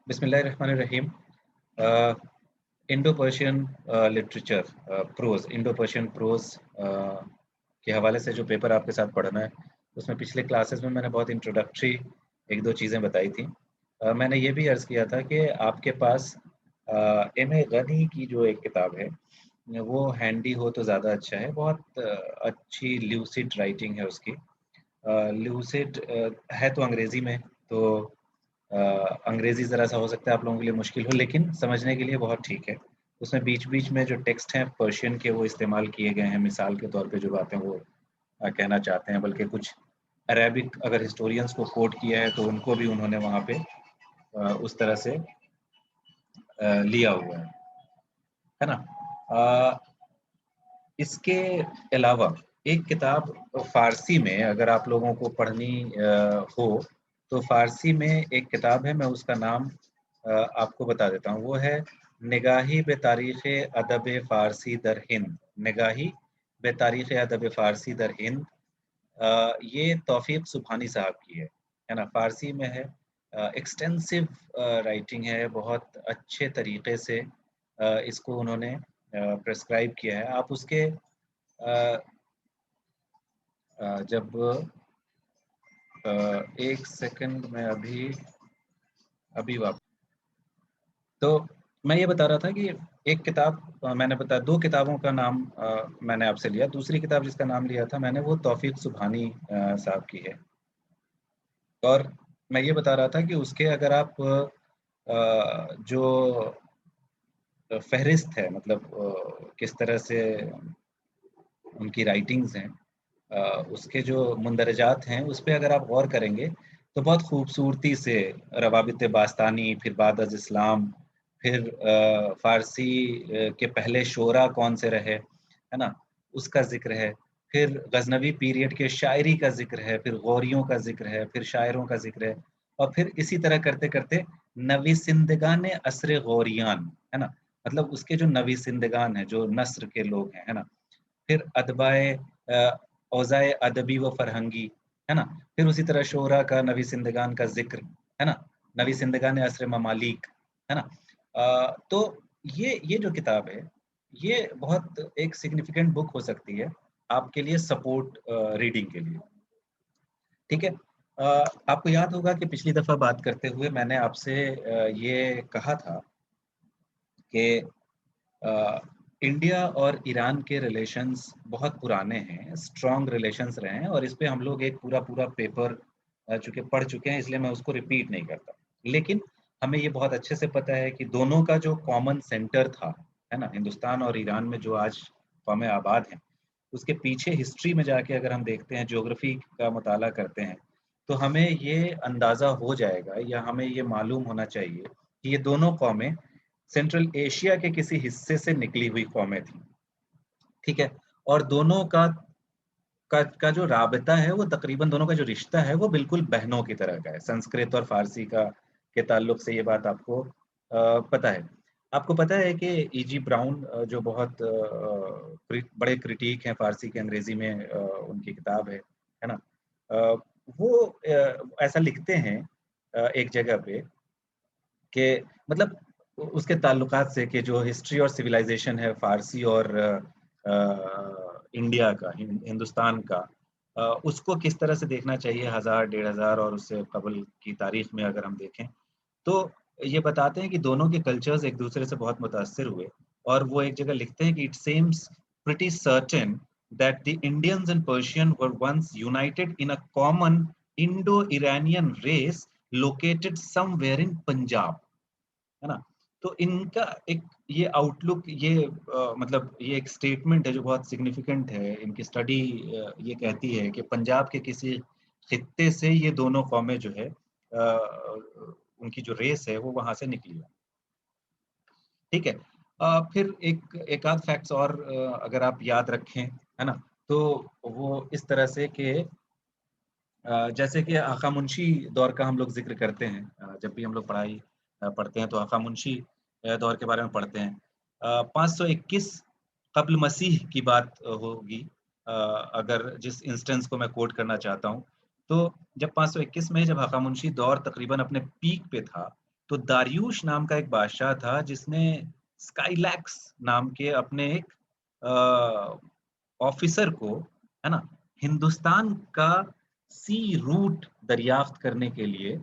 بسم اللہ الرحمن الرحیم۔ Indo Persian literature prose, Indo Persian prose کے حوالے سے جو پیپر آپ کے ساتھ پڑھنا ہے، اس میں پچھلے کلاسز میں نے بہت انٹروڈکٹری ایک دو چیزیں بتائی تھیں۔ میں نے یہ بھی عرض کیا تھا کہ آپ کے پاس ایم اے غنی کی جو ایک کتاب ہے وہ ہینڈی ہو تو زیادہ اچھا ہے۔ بہت اچھی لیوسڈ رائٹنگ ہے اس کی۔ لیوسڈ ہے تو انگریزی میں، تو انگریزی ذرا سا ہو سکتا ہے آپ لوگوں کے لیے مشکل ہو، لیکن سمجھنے کے لیے بہت ٹھیک ہے۔ اس میں بیچ بیچ میں جو ٹیکسٹ ہیں پرشین کے وہ استعمال کیے گئے ہیں، مثال کے طور پہ جو باتیں وہ کہنا چاہتے ہیں، بلکہ کچھ عربک اگر ہسٹورینس کو کوٹ کیا ہے تو ان کو بھی انہوں نے وہاں پہ اس طرح سے لیا ہوا ہے نا۔ اس کے علاوہ ایک کتاب فارسی میں اگر آپ لوگوں کو پڑھنی ہو تو فارسی میں ایک کتاب ہے، میں اس کا نام آپ کو بتا دیتا ہوں۔ وہ ہے نگاہی بے تاریخ ادب فارسی در ہند، نگاہی بے تاریخ ادب فارسی در ہند۔ یہ توفیق سبحانی صاحب کی ہے نا، فارسی میں ہے۔ ایکسٹینسو رائٹنگ ہے، بہت اچھے طریقے سے اس کو انہوں نے پرسکرائب کیا ہے۔ آپ اس کے جب ایک سیکنڈ میں ابھی واپس، تو میں یہ بتا رہا تھا کہ ایک کتاب میں نے بتایا، دو کتابوں کا نام میں نے آپ سے لیا۔ دوسری کتاب جس کا نام لیا تھا میں نے وہ توفیق سبحانی صاحب کی ہے، اور میں یہ بتا رہا تھا کہ اس کے اگر آپ جو فہرست ہے، مطلب کس طرح سے ان کی رائٹنگز ہیں، اس کے جو مندرجات ہیں، اس پہ اگر آپ غور کریں گے تو بہت خوبصورتی سے روابط باستانی، پھر بعد از اسلام، پھر فارسی کے پہلے شعراء کون سے رہے ہے نا، اس کا ذکر ہے، پھر غزنوی پیریڈ کے شاعری کا ذکر ہے، پھر غوریوں کا ذکر ہے، پھر شاعروں کا ذکر ہے، اور پھر اسی طرح کرتے کرتے نویسندگان عصر غوریان ہے نا، مطلب اس کے جو نویسندگان ہیں، جو نثر کے لوگ ہیں ہے نا، پھر ادبائے اوضاع ادبی و فرہنگی ہے نا، پھر اسی طرح شعراء کا، نویسندگان کا ذکر ہے نا، نویسندگان عصر ممالک ہے نا۔ تو یہ جو کتاب ہے یہ بہت ایک سگنیفیکنٹ بک ہو سکتی ہے آپ کے لیے، سپورٹ ریڈنگ کے لیے، ٹھیک ہے۔ آپ کو یاد ہوگا کہ پچھلی دفعہ بات کرتے ہوئے میں نے آپ سے یہ کہا تھا کہ انڈیا اور ایران کے ریلیشنز بہت پرانے ہیں، اسٹرانگ ریلیشنز رہے ہیں، اور اس پہ ہم لوگ ایک پورا پیپر چونکہ پڑھ چکے ہیں، اس لیے میں اس کو ریپیٹ نہیں کرتا، لیکن ہمیں یہ بہت اچھے سے پتہ ہے کہ دونوں کا جو کامن سینٹر تھا ہے نا، ہندوستان اور ایران میں جو آج قومیں آباد ہیں، اس کے پیچھے ہسٹری میں جا کے اگر ہم دیکھتے ہیں، جغرافی کا مطالعہ کرتے ہیں، تو ہمیں یہ اندازہ ہو جائے گا، یا ہمیں یہ معلوم ہونا چاہیے کہ یہ دونوں قومیں سینٹرل ایشیا کے کسی حصے سے نکلی ہوئی قومیں تھیں، ٹھیک ہے، اور دونوں کا جو رابطہ ہے وہ تقریباً، دونوں کا جو رشتہ ہے وہ بالکل بہنوں کی طرح کا ہے۔ سنسکرت اور فارسی کے تعلق سے یہ بات آپ کو پتہ ہے۔ آپ کو پتہ ہے کہ ای جی براؤن جو بہت بڑے کریٹیک ہیں فارسی کے، انگریزی میں ان کی کتاب ہے نا، وہ ایسا لکھتے ہیں ایک جگہ پہ کہ مطلب اس کے تعلقات سے کہ جو ہسٹری اور سویلائزیشن ہے فارسی اور انڈیا کا، ہندوستان کا، اس کو کس طرح سے دیکھنا چاہیے 1000 1500 اور اس سے قبل کی تاریخ میں اگر ہم دیکھیں تو یہ بتاتے ہیں کہ دونوں کے کلچرز ایک دوسرے سے بہت متاثر ہوئے، اور وہ ایک جگہ لکھتے ہیں کہ it seems pretty certain that the Indians and Persian were once united in a common Indo-Iranian race located somewhere in Punjab ہے نا۔ تو ان کا ایک یہ آؤٹ لک، یہ مطلب یہ ایک سٹیٹمنٹ ہے جو بہت سگنیفیکنٹ ہے۔ ان کی اسٹڈی یہ کہتی ہے کہ پنجاب کے کسی خطے سے یہ دونوں قومیں جو ہے ان کی جو ریس ہے وہ وہاں سے نکلی ہے، ٹھیک ہے۔ پھر ایک آدھ فیکٹس اور اگر آپ یاد رکھیں ہے نا، تو وہ اس طرح سے کہ جیسے کہ آقا منشی دور کا ہم لوگ ذکر کرتے ہیں، جب بھی ہم لوگ پڑھائی پڑھتے ہیں تو آقا منشی دور کے بارے میں پڑھتے ہیں۔ 521 قبل مسیح کی بات ہوگی، اگر جس انسٹنس کو میں کوٹ کرنا چاہتا ہوں، تو جب 521 میں جب آقا منشی دور تقریباً اپنے پیک پہ تھا، تو داریوش نام کا ایک بادشاہ تھا جس نے اسکائیلیکس نام کے اپنے ایک آفیسر کو، ہے نا، ہندوستان کا سی روٹ دریافت کرنے کے لیے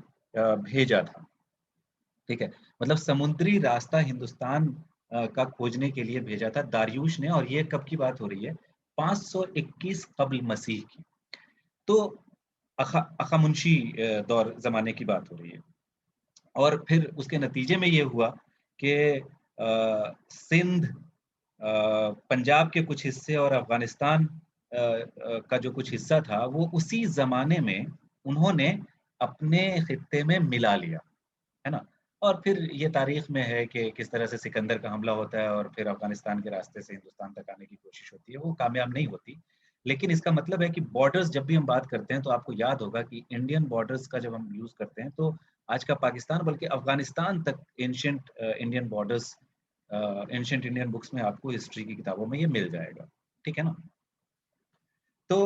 بھیجا تھا. ٹھیک ہے، مطلب سمندری راستہ ہندوستان کا کھوجنے کے لیے بھیجا تھا داریوش نے. اور یہ کب کی بات ہو رہی ہے؟ 521 قبل مسیح کی. تو اخامنشی دور زمانے کی بات ہو رہی ہے. اور پھر اس کے نتیجے میں یہ ہوا کہ سندھ، پنجاب کے کچھ حصے اور افغانستان کا جو کچھ حصہ تھا وہ اسی زمانے میں انہوں نے اپنے خطے میں ملا لیا، ہے نا. اور پھر یہ تاریخ میں ہے کہ کس طرح سے سکندر کا حملہ ہوتا ہے اور پھر افغانستان کے راستے سے ہندوستان تک آنے کی کوشش ہوتی ہے، وہ کامیاب نہیں ہوتی. لیکن اس کا مطلب ہے کہ بارڈرز جب بھی ہم بات کرتے ہیں تو آپ کو یاد ہوگا کہ انڈین بارڈرز کا جب ہم یوز کرتے ہیں تو آج کا پاکستان بلکہ افغانستان تک ancient Indian borders, ancient Indian books میں آپ کو ہسٹری کی کتابوں میں یہ مل جائے گا. ٹھیک ہے نا. تو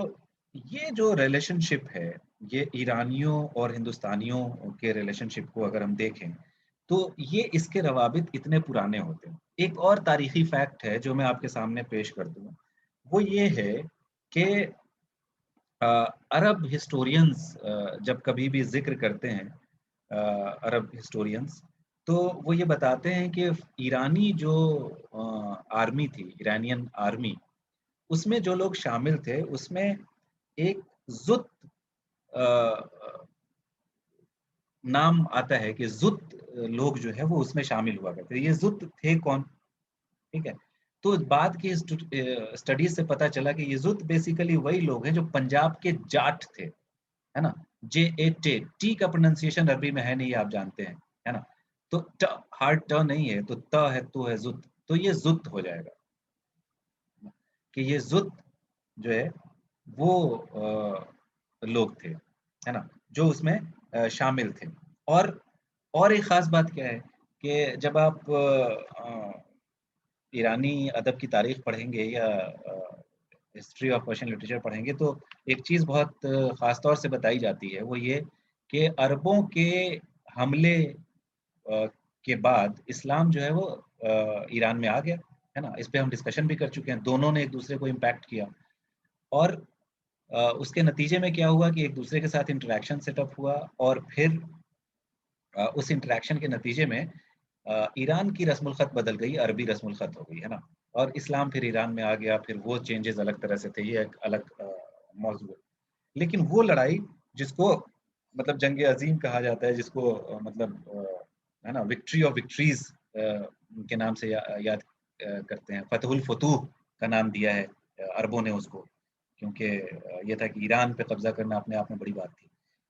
یہ جو ریلیشن شپ ہے، یہ ایرانیوں اور ہندوستانیوں کے ریلیشن شپ کو اگر ہم دیکھیں تو یہ اس کے روابط اتنے پرانے ہوتے ہیں. ایک اور تاریخی فیکٹ ہے جو میں آپ کے سامنے پیش کر دوں، وہ یہ ہے کہ عرب ہسٹورینز جب کبھی بھی ذکر کرتے ہیں، عرب ہسٹورینز، تو وہ یہ بتاتے ہیں کہ ایرانی جو آرمی تھی، ایرانین آرمی، اس میں جو لوگ شامل تھے اس میں ایک زت نام آتا ہے کہ زت لوگ جو ہے وہ اس میں شامل ہوا کرتے. یہ زت تھے کون؟ ٹھیک ہے. تو بعد کی اسٹڈیز سے پتا چلا کہ یہ زت بیسیکلی وہی لوگ ہیں جو پنجاب کے جاٹ تھے، ہے نا. جے اے ٹے، ٹی کا پروننسیشن عربی میں ہے نہیں، آپ جانتے ہیں، ہے نا. تو ہارڈ ٹ نہیں ہے، تو ت ہے، تو ہے زت، تو یہ زت ہو جائے گا کہ یہ زت جو ہے وہ لوگ تھے، ہے نا، جو اس میں شامل تھے. اور ایک خاص بات کیا ہے کہ جب آپ ایرانی ادب کی تاریخ پڑھیں گے یا ہسٹری آف پرشین لٹریچر پڑھیں گے تو ایک چیز بہت خاص طور سے بتائی جاتی ہے، وہ یہ کہ عربوں کے حملے کے بعد اسلام جو ہے وہ ایران میں آ گیا، ہے نا. اس پہ ہم ڈسکشن بھی کر چکے ہیں، دونوں نے ایک دوسرے کو امپیکٹ کیا. اور اس کے نتیجے میں کیا ہوا کہ ایک دوسرے کے ساتھ انٹریکشن سیٹ اپ ہوا، اور پھر اس انٹریکشن کے نتیجے میں ایران کی رسم الخط بدل گئی، عربی رسم الخط ہو گئی، ہے نا. اور اسلام پھر ایران میں آ گیا، پھر وہ چینجز الگ طرح سے تھے، یہ ایک الگ موضوع ہے. لیکن وہ لڑائی جس کو مطلب جنگ عظیم کہا جاتا ہے، جس کو مطلب ہے نا وکٹری آف وکٹریز کے نام سے یاد کرتے ہیں، فتح الفتوح کا نام دیا ہے عربوں نے اس کو، کیونکہ یہ تھا کہ ایران پہ قبضہ کرنا اپنے آپ میں بڑی بات تھی.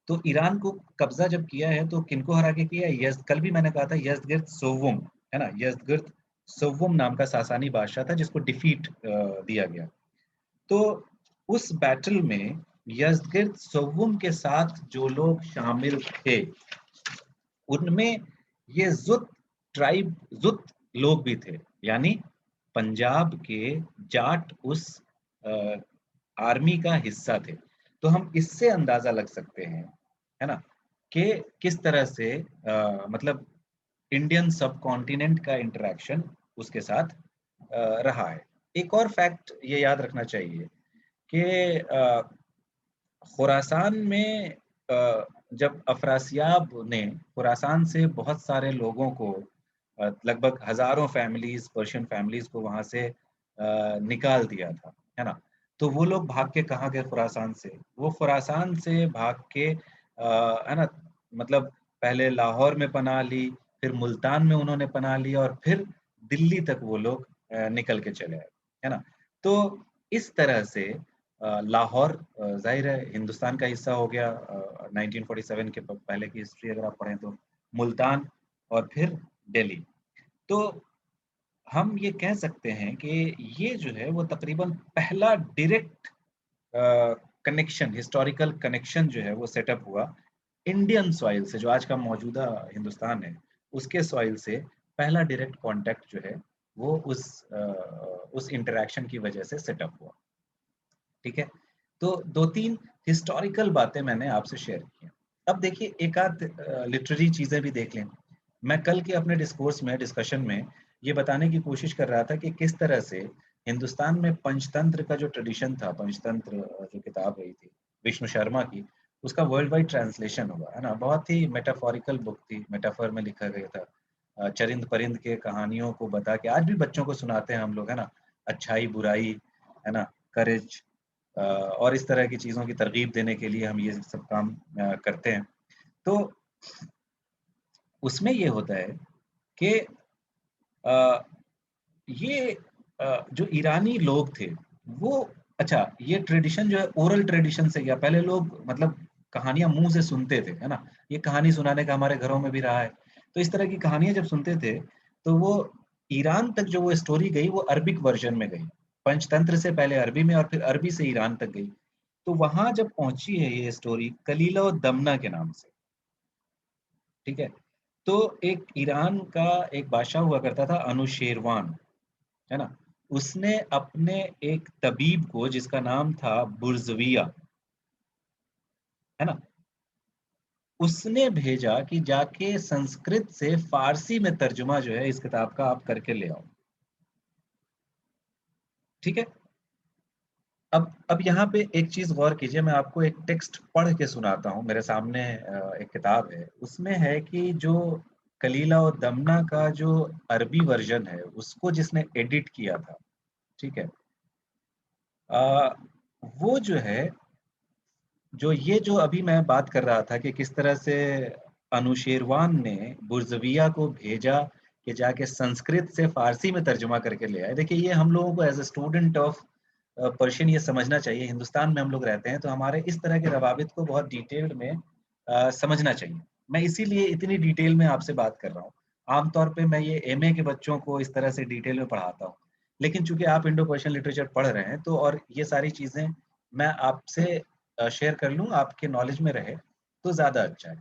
تو ایران کو قبضہ جب کیا ہے تو کن کو ہرا کے کیا ہے؟ کل بھی میں نے کہا تھا یزدگرد سوم، ہے نا. یزدگرد سوم نام کا ساسانی بادشاہ تھا جس کو ڈیفیٹ دیا گیا. تو اس بیٹل میں یزدگرد سوم کے ساتھ جو لوگ شامل تھے ان میں یہ زت ٹرائب، زت لوگ بھی تھے، یعنی پنجاب کے جاٹ اس آرمی کا حصہ تھے. تو ہم اس سے اندازہ لگ سکتے ہیں، ہے نا، کہ کس طرح سے مطلب انڈین سب کانٹیننٹ کا انٹریکشن اس کے ساتھ رہا ہے. ایک اور فیکٹ یہ یاد رکھنا چاہیے کہ خراسان میں جب افراسیاب نے خراسان سے بہت سارے لوگوں کو، لگ بھگ ہزاروں فیملیز، پرشین فیملیز کو وہاں سے نکال دیا تھا، ہے نا. تو وہ لوگ بھاگ کے کہاں گئے؟ خراسان سے. وہ خراسان سے بھاگ کے ہے نا مطلب پہلے لاہور میں پناہ لی، پھر ملتان میں انہوں نے پناہ لی، اور پھر دلی تک وہ لوگ نکل کے چلے آئے، ہے نا. تو اس طرح سے لاہور ظاہر ہے ہندوستان کا حصہ ہو گیا 1947 کے پہلے کی ہسٹری اگر آپ پڑھیں تو، ملتان اور پھر دہلی. تو ہم یہ کہہ سکتے ہیں کہ یہ جو ہے وہ تقریباً پہلا ڈائریکٹ کنیکشن، ہسٹوریکل کنیکشن جو ہے وہ سیٹ اپ ہوا انڈین سوائل سے، جو آج کا موجودہ ہندوستان ہے اس کے سوائل سے پہلا ڈائریکٹ کانٹیکٹ جو ہے وہ اس انٹریکشن کی وجہ سے سیٹ اپ ہوا. ٹھیک ہے. تو دو تین ہسٹوریکل باتیں میں نے آپ سے شیئر کی ہیں. اب دیکھیے ایک آدھ لٹریری چیزیں بھی دیکھ لیں. میں کل کے اپنے ڈسکشن میں یہ بتانے کی کوشش کر رہا تھا کہ کس طرح سے ہندوستان میں پنچ تنتر کا جو ٹریڈیشن تھا، پنچ تنتر جو کتاب رہی تھی وشنو شرما کی، اس کا ورلڈ وائڈ ٹرانسلیشن ہوا ہے نا. بہت ہی میٹافوریکل بک تھی، میٹافور میں لکھا گیا تھا. چرند پرند کے کہانیوں کو بتا کے آج بھی بچوں کو سناتے ہیں ہم لوگ، ہے نا. اچھائی برائی، ہے نا، کریج اور اس طرح کی چیزوں کی ترغیب دینے کے لیے ہم یہ سب کام کرتے ہیں. تو اس میں یہ ہوتا ہے کہ یہ جو ایرانی لوگ تھے وہ، اچھا یہ ٹریڈیشن جو ہے اورل ٹریڈیشن سے گیا. پہلے لوگ مطلب کہانیاں منہ سے سنتے تھے، ہے نا. یہ کہانی سنانے کا ہمارے گھروں میں بھی رہا ہے. تو اس طرح کی کہانیاں جب سنتے تھے تو وہ ایران تک جو وہ اسٹوری گئی وہ عربک ورژن میں گئی، پنچ تنتر سے پہلے عربی میں اور پھر عربی سے ایران تک گئی. تو وہاں جب پہنچی ہے یہ اسٹوری کلیلہ و دمنہ کے نام سے، ٹھیک ہے. تو ایک ایران کا ایک بادشاہ ہوا کرتا تھا انوشیروان، ہے نا. اس نے اپنے ایک طبیب کو جس کا نام تھا برزویہ، ہے نا، اس نے بھیجا کہ جا کے سنسکرت سے فارسی میں ترجمہ جو ہے اس کتاب کا آپ کر کے لے آؤ. ٹھیک ہے. اب یہاں پہ ایک چیز غور کیجئے، میں آپ کو ایک ٹیکسٹ پڑھ کے سناتا ہوں. میرے سامنے ایک کتاب ہے، اس میں ہے کہ جو کلیلہ و دمنہ کا جو عربی ورژن ہے اس کو جس نے ایڈٹ کیا تھا، ٹھیک ہے، وہ جو ہے، جو ابھی میں بات کر رہا تھا کہ کس طرح سے انوشیروان نے برزویہ کو بھیجا کہ جا کے سنسکرت سے فارسی میں ترجمہ کر کے لے آئے. دیکھیے یہ ہم لوگوں کو as a student of Persian یہ سمجھنا چاہیے. ہندوستان میں ہم لوگ رہتے ہیں تو ہمارے اس طرح کے روابط کو بہت ڈیٹیل میں سمجھنا چاہیے. میں اسی لیے اتنی ڈیٹیل میں آپ سے بات کر رہا ہوں. عام طور پہ میں یہ ایم اے کے بچوں کو اس طرح سے ڈیٹیل میں پڑھاتا ہوں، لیکن چونکہ آپ انڈو پرشین لٹریچر پڑھ رہے ہیں تو اور یہ ساری چیزیں میں آپ سے شیئر کر لوں، آپ کے نالج میں رہے تو زیادہ اچھا ہے.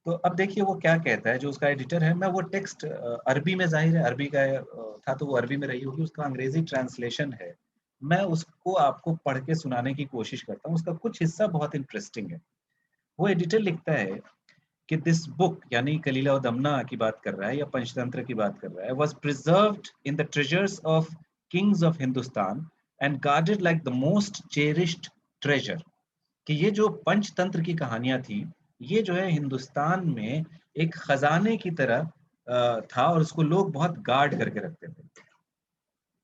تو اب دیکھیے وہ کیا کہتا ہے جو اس کا ایڈیٹر ہے. میں وہ ٹیکسٹ عربی میں، ظاہر ہے عربی کا تھا تو وہ عربی میں رہی ہوگی، اس کا انگریزی ٹرانسلیشن ہے. میں اس کو آپ کو پڑھ کے سنانے کی کوشش کرتا ہوں. اس کا کچھ حصہ بہت انٹرسٹنگ ہے. وہ ایڈیٹر لکھتا ہے کہ دس بک، یعنی کلیلہ و دمنہ کی بات کر رہا ہے یا پنچ تنتر کی بات کر رہا ہے، was preserved in the treasures of kings of Hindustan and guarded like the most cherished treasure. کہ یہ جو پنچ تنتر کی کہانیاں تھیں یہ جو ہے ہندوستان میں ایک خزانے کی طرح تھا اور اس کو لوگ بہت گارڈ کر کے رکھتے تھے.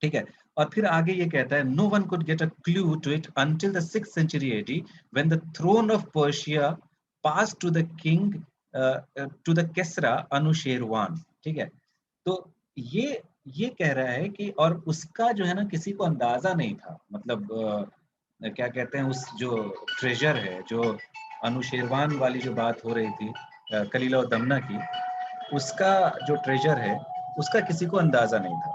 ٹھیک ہے. اور پھر آگے یہ کہتا ہے no one could get a clue to it until the 6th century AD when the throne of Persia passed to the king to the Kesra Anushirwan. ٹھیک ہے. تو یہ کہہ رہا ہے کہ اور اس کا جو ہے نا کسی کو اندازہ نہیں تھا، مطلب کیا کہتے ہیں، اس جو ٹریجر ہے، جو انوشیروان والی جو بات ہو رہی تھی کلیلہ و دمنہ کی، اس کا جو ٹریجر ہے اس کا کسی کو اندازہ نہیں تھا.